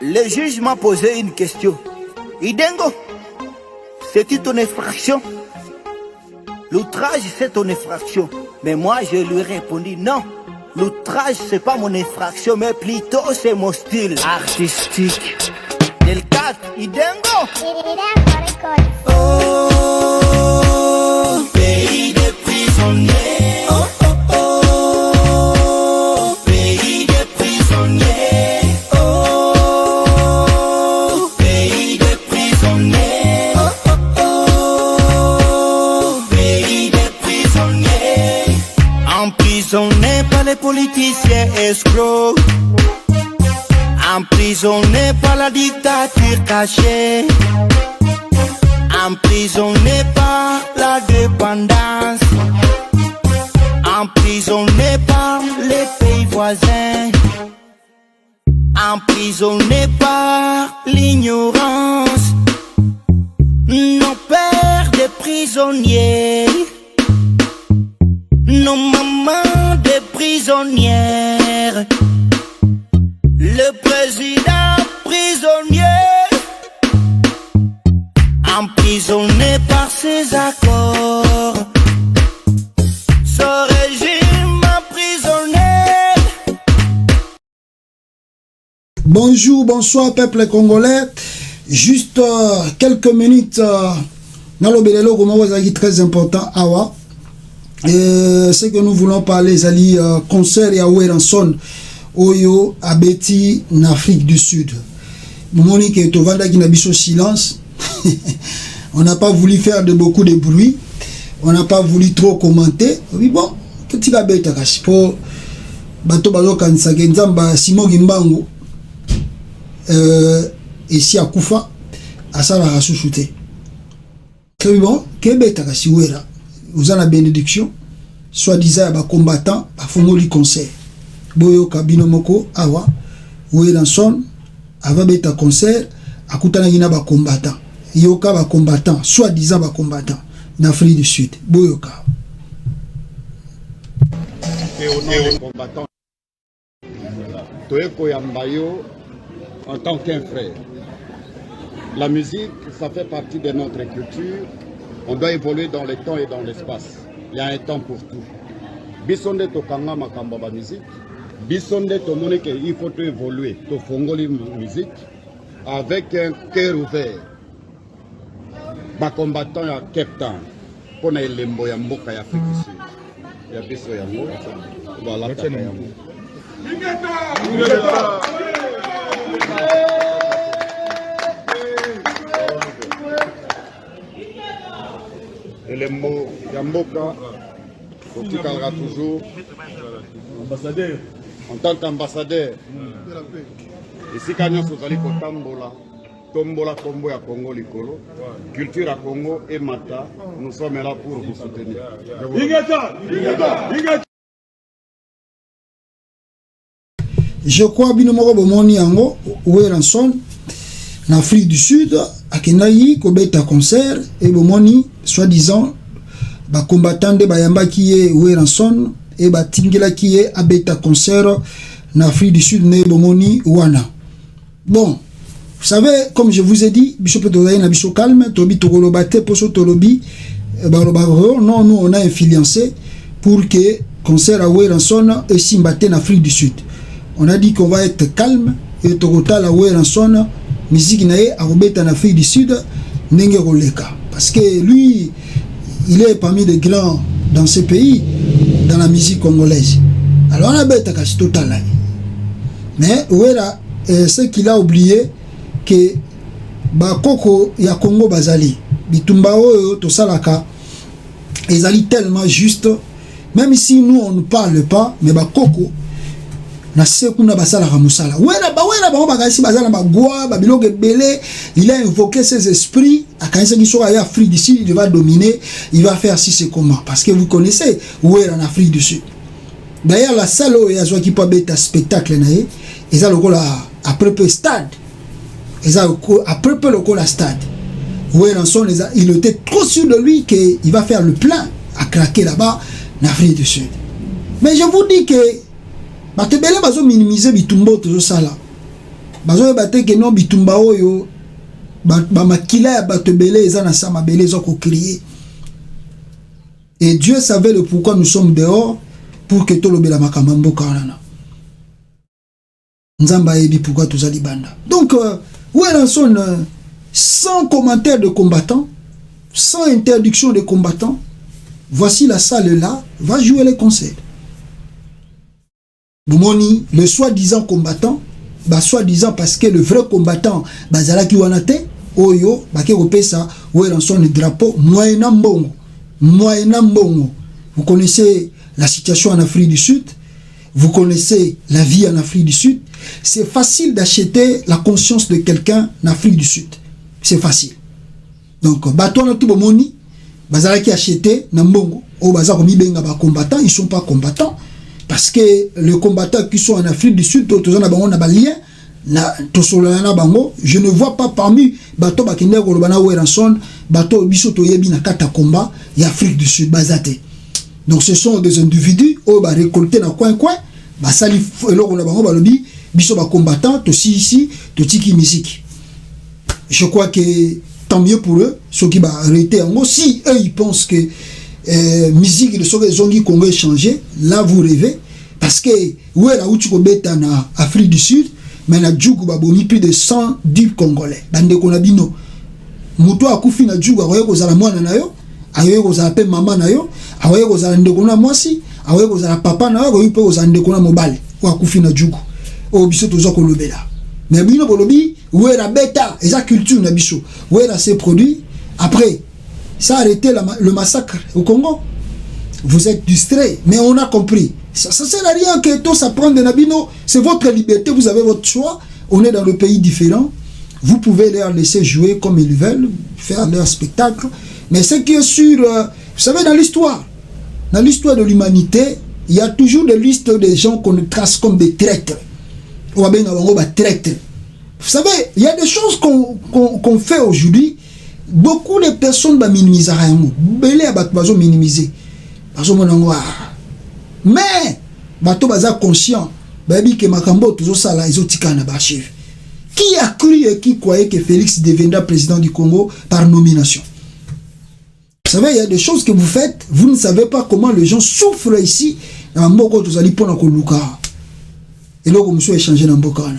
Le juge m'a posé une question. Idengo, c'est-tu ton infraction? L'outrage, c'est ton infraction. Mais moi, je lui ai répondu non. L'outrage, c'est pas mon infraction, mais plutôt c'est mon style artistique. Del 4, Idengo. Oh, pays de prisonniers. Oh, oh, oh, pays de prisonniers. Oh, pays de prisonniers. Oh, oh, oh, pays de prisonniers. Emprisonnés par les politiciens escrocs. Emprisonné par la dictature cachée. Emprisonné par la dépendance. Emprisonné par les pays voisins. Emprisonné par l'ignorance. Nos pères des prisonniers. Nos mamans des prisonnières. Le président prisonnier, emprisonné par ses accords. Ce régime emprisonné. Bonjour, bonsoir peuple congolais. Juste quelques minutes dans le Belelo, comment vous avez très important. Awa. Ce que nous voulons parler, c'est concert et à Weranson. Oyo abeti en Afrique du Sud. Monique et Tovanda qui n'a pas silence. On n'a pas voulu faire beaucoup de bruit. On n'a pas voulu trop commenter. Oui bon, petit abeta kasi pour bato bazo kanisa genzamba Simon Gimbangu ici à Koufa à ça la rasouchouté. Très bon, kebeta kasi wera. Vous avez la bénédiction soi-disant ba combattant ba fongoli concert. Boyo kabino moko awa Weranson ava beta concert akutana gina ba combattant yoka ba combattant soi-disant ba combattant en Afrique du Sud boyoka et au nom des combattants Toeko Yambayo en tant qu'un frère. La musique, ça fait partie de notre culture. On doit évoluer dans le temps et dans l'espace. Il y a un temps pour tout. Bisonde tokanga makamba ba musique. Bisonde tomone que il faut évoluer, to fongoli musique avec un cœur ouvert. Ba combattant ya Cape Town pour na elembo ya mboka ya Afrique du Sud. Ya biso ya ngo voilà ta ya ngo. Elembo ya mboka otikalera toujours ambassadeur. En tant qu'ambassadeur, ici quand nous allons kotambola, tombola kombo ya Congo likolo, culture à Congo et Mata, nous sommes là pour vous soutenir. Je crois bino moko bomoni yango Weranson en Afrique du Sud akenayi kobeta concert et bomoni soi-disant ba combattant de bayamba qui est Weranson et batingela qui est abeta concert en Afrique du Sud ne bomoni wana. Bon, vous savez comme je vous ai dit, biso peut na biso calme, tobi tokolobate poso tolobi non nous on a influencé pour que concert à Weranson et simbate en Afrique du Sud. On a dit qu'on va être calme et tokota la Weranson musique nae a obeta en Afrique du Sud nenge roleka parce que lui il est parmi les grands dans ce pays, dans la musique congolaise. Alors on a bête à cacher total. Mais voilà, ce qu'il a oublié, que Bakoko ya Congo Bazali, Bitumba Oyo, Tosalaka, ils allaient tellement juste, même si nous on ne parle pas, mais Bakoko, na sekuna basala ramusala. Wera ba bagasi bazala ba goa, ba biloge belé, il a invoqué ses esprits. À quand il soit en Afrique du Sud, il va dominer, il va faire si c'est comment. Parce que vous connaissez où est en Afrique du Sud. D'ailleurs, la salle où il y a qui peut être un spectacle, ils ont après peu stade. Ils ont après peu le stade. Où est en son, il était trop sûr de lui qu'il va faire le plein à craquer là-bas en Afrique du Sud. Mais je vous dis que Batebele bazo minimiser bitumbo tout ça là. bazo baté que non bitumba oyo ba makila ya bato belé eza na sama belé zo ko crier. Et Dieu savait le pourquoi nous sommes dehors pour que tout le bela makamambo kanana. Nzamba ebi pourquoi tout ça libanda. Donc Weranson sans commentaire de combattants, sans interdiction de combattants, voici la salle là, va jouer les concerts. Boumoni, le soi-disant combattant, bah soi-disant parce que le vrai combattant, bazalaki wanate, oyo, bake opesa, Weranson le drapeau, moyena mbongo. Vous connaissez la situation en Afrique du Sud, vous connaissez la vie en Afrique du Sud. C'est facile d'acheter la conscience de quelqu'un en Afrique du Sud. C'est facile. Donc, bateau na tout bomoni, bazala qui acheté nambongo, au bazar mi benga ba combattants, ils sont pas combattants parce que les combattants qui sont en Afrique du Sud, tous na bango na ba lien na to solana bango, je ne vois pas parmi bateau bakinde ko lobana Weranson, bateau biso to yebi na kata combat et Afrique du Sud bazate. Donc ce sont des individus au ba récolter na coin ba sali eloko na bango ba lobi biso ba combattants to si ici to tiki musique. Je crois que tant mieux pour eux, ceux qui vont arrêter en si eux ils pensent que musique de ceux qui ont Congo changé, là vous rêvez parce que où est là où tu beta na Afrique du Sud, mais na djugu ba bomi plus de 110 Congolais. Bande konabino. Muto akufi na djugu akoye kozala mwana na yo, akoye kozala pe mama na yo, akoye kozala ndeko na mwasi, akoye kozala papa na yo, akoye pe kozala ndeko na mobali. Wa akufi na djugu. O biso tozo ko lobela. Mais bino bolobi où est la bêta et sa culture na biso. Où est là ces produits après ça a arrêté le massacre au Congo. Vous êtes distrait, mais on a compris. Ça sert à rien que tout ça prenne de Nabino. C'est votre liberté, vous avez votre choix. On est dans le pays différent. Vous pouvez les laisser jouer comme ils veulent, faire leur spectacle. Mais ce qui est sûr, vous savez, dans l'histoire de l'humanité, il y a toujours des listes de gens qu'on trace comme des traîtres. Vous savez, il y a des choses qu'on fait aujourd'hui. Beaucoup de personnes minimisent. Mais, bato baza conscient, baby que makambo toujours ça là, ils ont tika na ba chef. Qui a cru et qui croyait que Félix deviendra président du Congo par nomination? Vous savez, il y a des choses que vous faites, vous ne savez pas comment les gens souffrent ici.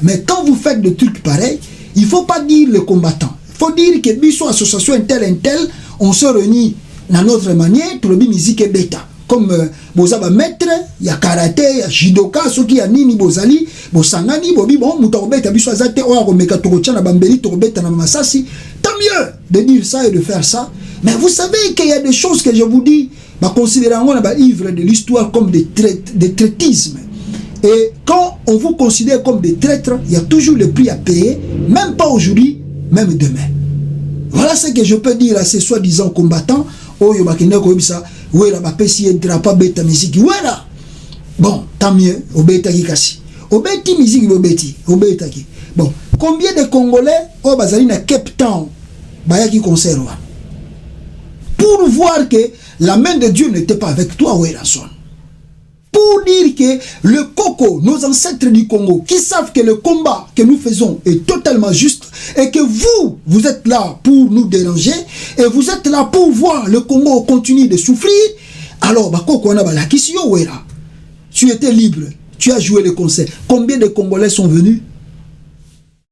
Mais quand vous faites des trucs pareils, il ne faut pas dire les combattants. Il faut dire que biso association un tel, on se réunit dans notre manière, tout le musique est bêta. Comme bozaba maître, il y a karaté, il y a judoka, ceux qui a nini bozali, bosangani, bobi bon, mutorobeta biso azate o aromeka torocha na bambeli torobeta na masasi. Tant mieux de dire ça et de faire ça. Mais vous savez qu'il y a des choses que je vous dis, considérant on a livre de l'histoire comme des traitismes. Et quand on vous considère comme des traîtres, il y a toujours le prix à payer, même pas aujourd'hui, même demain. Voilà ce que je peux dire à ces soi-disant combattants. Oh, yo bakende ko bisa, wera ba pesi drapa beta musique. Wera. Bon, tant mieux, obeta ki kasi. Obeti musique obeti, obeta ki. Bon, combien de Congolais au bazali na Cape Town baya ki concert wa. Pour voir que la main de Dieu n'était pas avec toi, Weranson. Pour dire que le Coco, nos ancêtres du Congo, qui savent que le combat que nous faisons est totalement juste et que vous êtes là pour nous déranger et vous êtes là pour voir le Congo continuer de souffrir, alors, Coco, tu étais libre, tu as joué le concert. Combien de Congolais sont venus?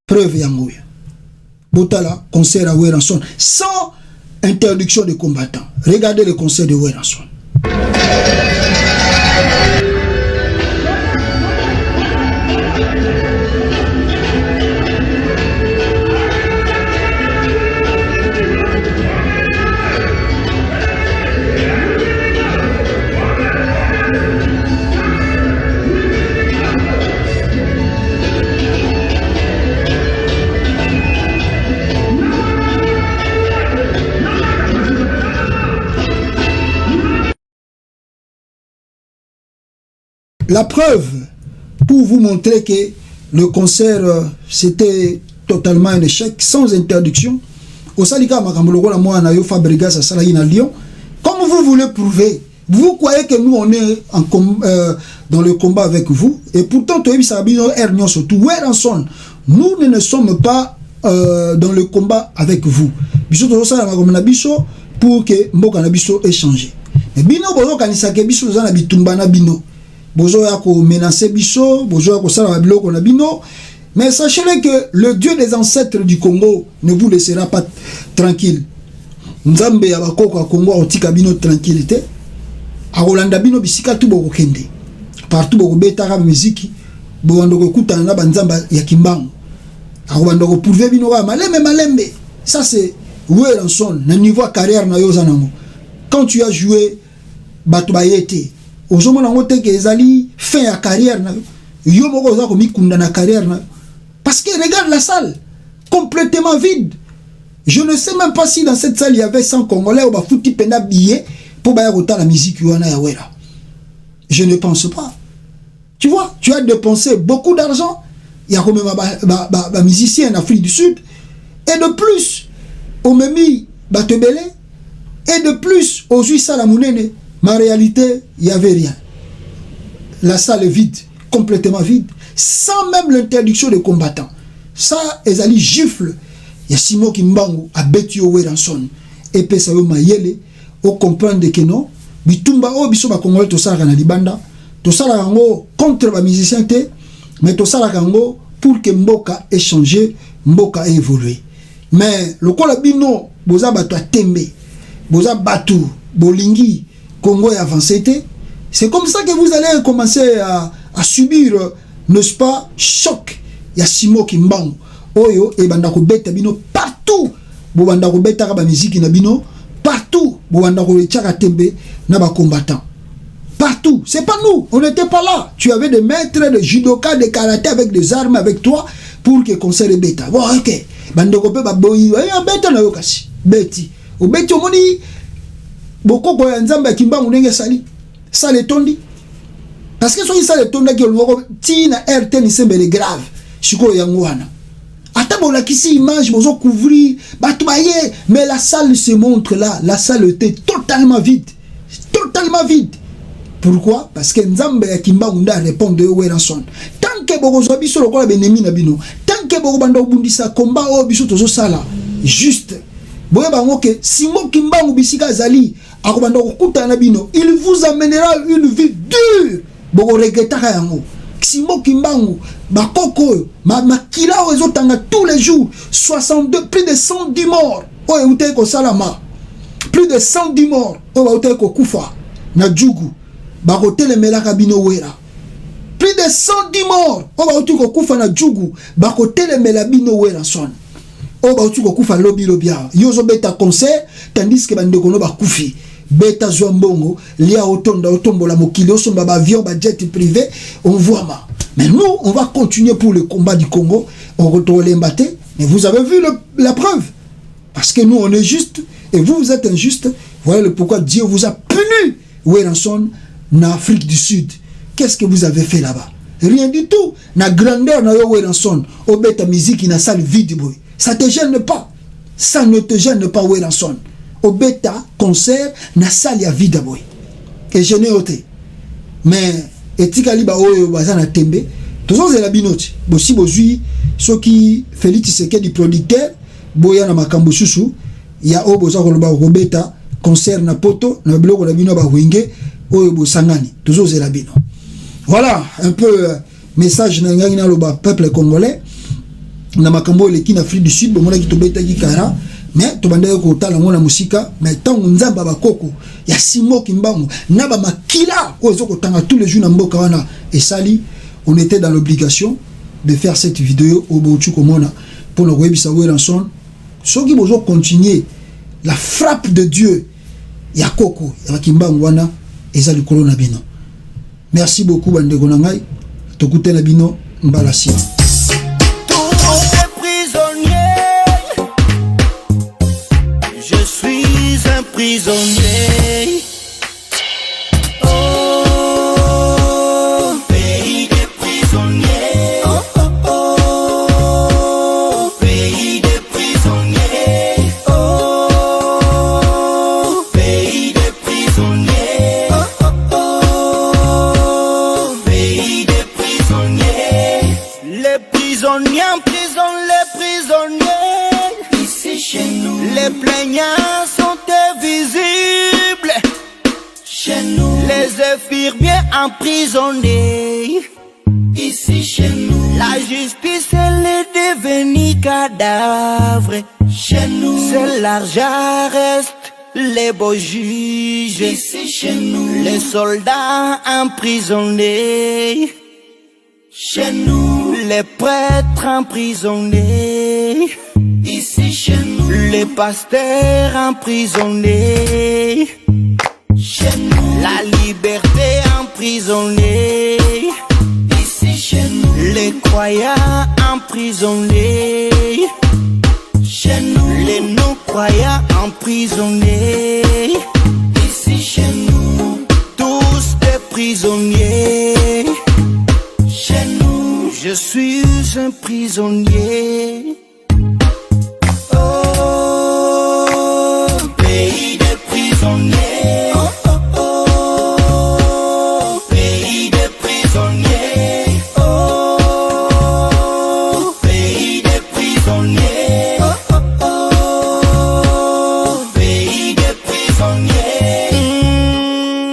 Preuve Yangouya. Botala, concert à Weranson, sans interdiction de combattants. Regardez le concert de Weranson. La preuve, pour vous montrer que le concert, c'était totalement un échec, sans interdiction. Au Salika Makamboloko, la moi, Anayo Fabregas, à Salayina Lyon. Comme vous voulez prouver, vous croyez que nous, on est dans le combat avec vous. Et pourtant, tu as vu ça, Ernion, surtout, Weranson, Nous ne sommes pas dans le combat avec vous. Biso to ça na biso pour que mboka na biso échanger. Mais bino bozo kanisa ke biso za na bitumba na bino. Bozo ya ko menacer biso, bozo ya ko sala biloko na bino. Mais sachez que le Dieu des ancêtres du Congo ne vous laissera pas tranquille. Nzambe ya bakoko ya Congo otika bino tranquillité. Akolanda bino bisika tu boko kende. Partout boko betaka musique, boko kutana na banzamba ya kimbangu. Akobanda ko prouver bino ba malembe. Ça c'est Weranson, na niveau carrière na yoza nango. Quand tu as joué bato bayete, ozomona ngote ke ezali fin ya carrière na yo moko za ko mikunda na carrière na. Parce que regarde la salle, complètement vide. Je ne sais même pas si dans cette salle il y avait 100 Congolais ou ba fouti penda billet pour baya kota la musique wana ya wera. Je ne pense pas. Tu vois, tu as dépensé beaucoup d'argent. Il y a quand même un musicien en Afrique du Sud. Et de plus, au Memi Batebele. Et de plus, aux Suisses la Mounene. Mais en réalité, il n'y avait rien. La salle est vide, complètement vide. Sans même l'interdiction des combattants. Ça, ils allaient gifle. Il y a Simon Kimbangu, à Betio Weranson. Et puis ça veut maïele. On comprend que non. Bitumba o biso ba Congolais to sala na libanda. To sala rango contre ba musicien te. Mais tout ça la kango pour que mboka ait changé, mboka ait évolué. Mais le quoi la bino boza bato tembe, boza batu, bolingi, Congo est avancé. C'est comme ça que vous allez commencer à subir, n'est-ce pas, choc. Il y a Simo Kimbangu, oyo et bandako beta bino partout. Bo bandako beta ka ba musique na bino partout. Bo bandako tchaka tembe na ba combattant. Partout, c'est pas nous, on n'était pas là. Tu avais des maîtres de judoka, de karaté avec des armes avec toi pour que concert les bêta. Bon, ok. Bandoko pe baboyi, bêta na yokasi. Beti. Au beti au moni boko ko nzamba kimbangu ndenge sali. Sale tondi. Parce que so sale tonda ki oloko ti na RT ni sembele grave. Shiko yango wana. Ata bon la kisi image bozo couvrir batubaye, mais la salle se montre là, la salle était totalement vide. Totalement vide. Pourquoi? Parce que Nzambe ya Kimbangu nda répondre de Weranson. Tant que bokozo biso lokola benemi na bino, tant que boko banda obundisa combat o biso tozo sala, juste. Boye bango ke Simon Kimbangu bisika zali, akobanda kokuta na bino, il vous amènera une vie dure. Boko regretaka yango. Simon Kimbangu, bakoko, makila ozo tanga tous les jours, 62 plus de 110 morts. Oye ute ko salama. Plus de 110 morts. Oye ute ko kufa na jugu. Bakote melaka bino wera. Plus de 110 morts. On va tout kufa na jugu. Bakote melaka bino wera son. On va tout kufa lobi lobia. Yozo beta concert tandis que bandeko no bakufi. Beta zombongo lia otonda otombo la mokili osomba ba avion ba jet privé on voit ma. Mais nous on va continuer pour le combat du Congo. On retourne l'embaté. Mais vous avez vu la preuve. Parce que nous on est juste et vous êtes injuste. Voilà le pourquoi Dieu vous a puni. Weranson en Afrique du Sud. Qu'est-ce que vous avez fait là-bas? Rien du tout. Na grandeur na yo Weranson, au beta musique na salle vide boy. Ça te gêne pas. Ça ne te gêne pas Weranson. Au beta concert na salle ya vide boy. Et je n'ai ôté. Mais etikali ba oyo bazana tembe, tozo zela binoti. Bosi bozui soki Félix Tshisekedi producteur, boya na makambo susu, ya o boza ko loba ko beta concert na poto na biloko na bino ba wenge. Voilà un peu message na loba peuple congolais na makambo le kina Afrique du Sud bomona ki tobeta ki kara mais tobanda ko tala ngona musika mais tangu nzamba bakoko ya Simon Kimbangu na ba makila ozo ko tanga tous les jours na mboka wana et sali on était dans l'obligation de faire cette vidéo au Bouchu komona pour le webisa Weranson soki bozo continuer la frappe de Dieu ya koko ya Kimbangu wana. Merci beaucoup bandeko na ngai tokute na bino mbalasi. Je suis un prisonnier. Les prisonniers en prison, les prisonniers. Ici chez nous, Les plaignants sont invisibles. chez nous, Les infirmiers emprisonnés. ici chez nous, La justice, elle est devenue cadavre. chez nous, C'est l'argent reste les beaux juges. ici chez nous, Les soldats emprisonnés. chez nous, Les prêtres emprisonnés. ici chez nous, Les pasteurs emprisonnés. chez nous, La liberté emprisonnée. ici chez nous, Les croyants emprisonnés. chez nous, Les non-croyants emprisonnés. ici chez nous, Tous des prisonniers. chez nous, Je suis un prisonnier. Oh, pays de prisonniers. oh, oh, oh, Pays de prisonniers, oh, pays de prisonniers, oh,